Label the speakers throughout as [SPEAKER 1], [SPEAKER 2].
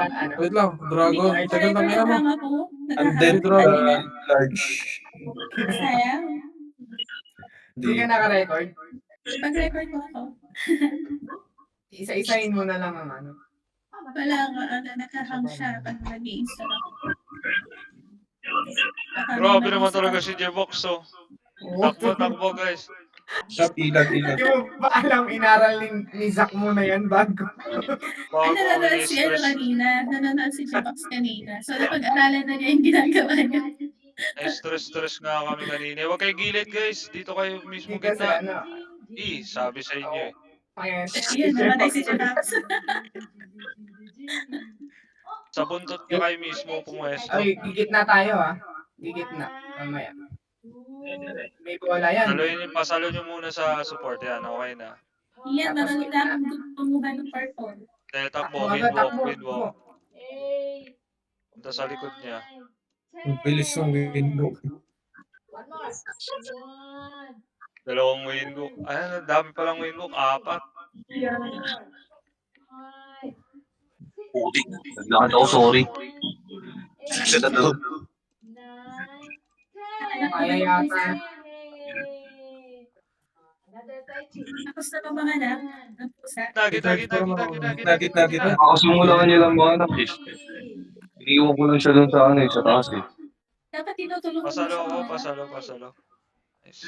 [SPEAKER 1] ano?
[SPEAKER 2] Wait lang, dragon.
[SPEAKER 1] Ay,
[SPEAKER 2] Tagal na kaya mo.
[SPEAKER 3] Kasama ko.
[SPEAKER 4] Undead
[SPEAKER 2] Dragon.
[SPEAKER 4] large.
[SPEAKER 3] Sayang.
[SPEAKER 1] Hindi ka naka-record?
[SPEAKER 3] Pag-record ko ako.
[SPEAKER 1] Isa-isahin mo na lang ang ano.
[SPEAKER 3] Wala ka, nakahang siya pag nag-i-install ako.
[SPEAKER 5] Grabe naman talaga si J-Box, oh. Takbo, guys.
[SPEAKER 4] Shop, ilag.
[SPEAKER 1] Hindi mo ba alam, inaral ni Zack mo na yan bago?
[SPEAKER 3] Ay, nanonood si ano kanina. Nanonood si J-Box kanina. So, napag-aralan na niya yung ginagawa niya.
[SPEAKER 5] Stress nga kami kanina. Huwag kayo gilid, guys. Dito kayo mismo
[SPEAKER 1] Kasi
[SPEAKER 5] gitna.
[SPEAKER 1] ano,
[SPEAKER 5] Sabi sa inyo eh.
[SPEAKER 1] ayan.
[SPEAKER 3] Yun, namatay si J-Box.
[SPEAKER 5] Sa buntot niya kayo mismo pumwesto.
[SPEAKER 1] Ay, gigit na tayo ah. Gigit na. Mamaya. May bola yan.
[SPEAKER 5] Pasalo nyo muna sa support. Yan, okay na.
[SPEAKER 3] Yan, nanonood na akong tumuhan ng purple.
[SPEAKER 5] Dahil takbo, windwalk. Punta sa likod niya.
[SPEAKER 4] Ang bilis ng windwalk.
[SPEAKER 5] Dalawang windwalk. Ayan, dami palang windwalk. 4.
[SPEAKER 6] Putik. Naglakad ako, sorry. Shit, ano?
[SPEAKER 1] Kaya yata.
[SPEAKER 3] Tapos na ba mga anak? Ang pusa?
[SPEAKER 5] Nagit.
[SPEAKER 6] Nakasimulaan niya lang mga anak eh. Iniiwan ko lang siya doon sa ano eh, sa taas eh.
[SPEAKER 3] Dapat tinutulungan mo siya.
[SPEAKER 5] Pasalo. Nice.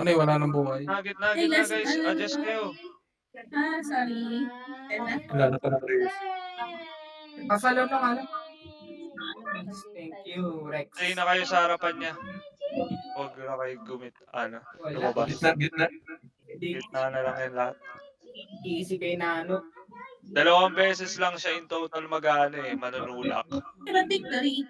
[SPEAKER 2] Ano yung wala nang buhay?
[SPEAKER 5] Nagit na guys. Adjust kayo.
[SPEAKER 3] Sorry.
[SPEAKER 4] Wala na pa na prayers.
[SPEAKER 1] Pasalo nung ano. Thank you, Rex.
[SPEAKER 5] Stay na kayo sa harapan niya. Huwag na kayo lumabas.
[SPEAKER 4] Gitna.
[SPEAKER 5] Gitna na lang yan lahat.
[SPEAKER 1] Easy kay Nano.
[SPEAKER 5] 2 beses lang siya in total manunulak.
[SPEAKER 3] Pero victory.